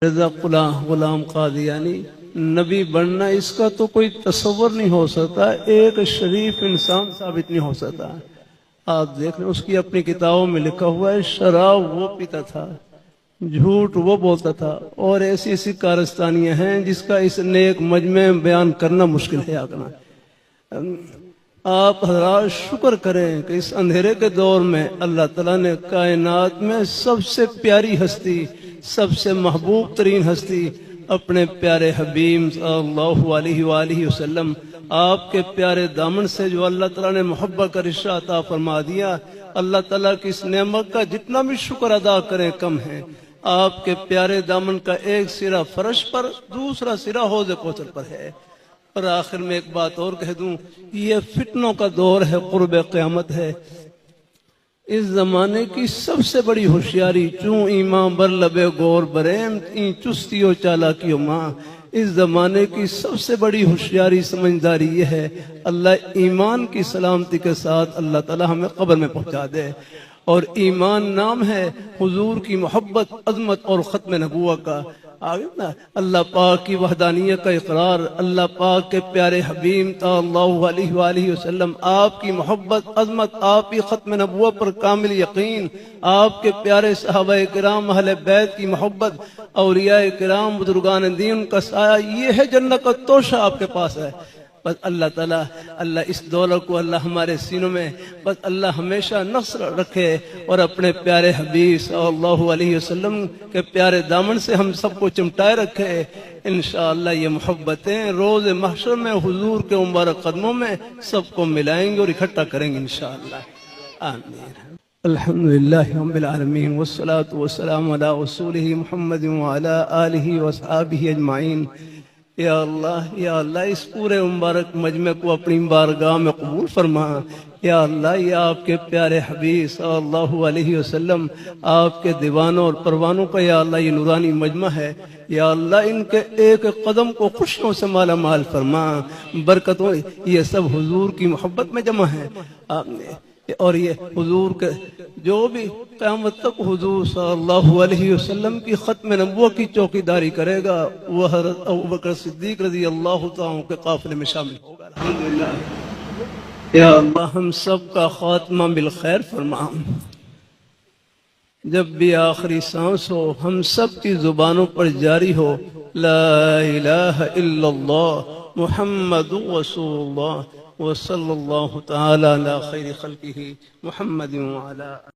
رضا غلام قادیانی نبی بننا اس کا تو کوئی تصور نہیں ہو سکتا، ایک شریف انسان ثابت نہیں ہو سکتا۔ آپ دیکھ لیں اس کی اپنی کتابوں میں لکھا ہوا ہے، شراب وہ پیتا تھا، جھوٹ وہ بولتا تھا، اور ایسی ایسی کارستانیاں ہیں جس کا اس نیک مجمع میں بیان کرنا مشکل ہے۔ آپ حضرات شکر کریں کہ اس اندھیرے کے دور میں اللہ تعالیٰ نے کائنات میں سب سے پیاری ہستی، سب سے محبوب ترین ہستی اپنے پیارے حبیب صلی اللہ علیہ وآلہ وسلم، آپ کے پیارے دامن سے جو اللہ تعالیٰ نے محبت کا رشتہ عطا فرما دیا، اللہ تعالیٰ کی اس نعمت کا جتنا بھی شکر ادا کریں کم ہے۔ آپ کے پیارے دامن کا ایک سرا فرش پر، دوسرا سرا حوض کوثر پر ہے۔ اور آخر میں ایک بات اور کہہ دوں، یہ فتنوں کا دور ہے، قرب قیامت ہے۔ اس زمانے کی سب سے بڑی ہوشیاری، چوں ایمان بر لبے گور بریم این چستی و چالاکی و ماں، اس زمانے کی سب سے بڑی ہوشیاری سمجھداری یہ ہے، اللہ ایمان کی سلامتی کے ساتھ اللہ تعالی ہمیں قبر میں پہنچا دے۔ اور ایمان نام ہے حضور کی محبت، عظمت اور ختم نبوت کا۔ آگے نا اللہ پاک کی وحدانیت کا اقرار، اللہ پاک کے پیارے حبیب صلی اللہ علیہ وآلہ وسلم، آپ کی محبت، عظمت، آپ کی ختم نبوت پر کامل یقین، آپ کے پیارے صحابہ کرام اہل بیت کی محبت، اولیاء کرام بزرگان دین کا سایہ، یہ ہے جنت کا توشہ آپ کے پاس ہے۔ بس اللہ تعالیٰ، اللہ اس دولت کو اللہ ہمارے سینوں میں بس اللہ ہمیشہ نصر رکھے، اور اپنے پیارے حبیب صلی اللہ علیہ وسلم کے پیارے دامن سے ہم سب کو چمٹائے رکھے۔ انشاءاللہ یہ محبتیں روز محشر میں حضور کے مبارک قدموں میں سب کو ملائیں گے اور اکٹھا کریں گے انشاءاللہ۔ آمین۔ الحمدللہ رب العالمین والصلاة والسلام علی رسولہ محمد وعلی آلہ وصحابہ اجمعین۔ یا اللہ اس پورے مبارک مجمع کو اپنی بارگاہ میں قبول فرما۔ یا اللہ یہ آپ کے پیارے حبیب صلی اللہ علیہ وسلم، آپ کے دیوانوں اور پروانوں کا یا اللہ یہ نورانی مجمع ہے۔ یا اللہ ان کے ایک قدم کو خوشیوں سے مالا مال فرما، برکتوں، یہ سب حضور کی محبت میں جمع ہے۔ اور یہ حضور کے جو بھی قیامت تک حضور صلی اللہ علیہ وسلم کی ختم نبوت کی چوکی داری کرے گا، وہ حضرت ابوبکر صدیق رضی اللہ تعالیٰ کے قافلے میں شامل ہوگا۔ الحمدللہ۔ یا اللہ ہم سب کا خاتمہ بالخیر فرما۔ جب بھی آخری سانس ہو ہم سب کی زبانوں پر جاری ہو لا الہ الا اللہ محمد رسول اللہ، وصلی اللہ تعالی علی خیر خلقہ محمد وعلی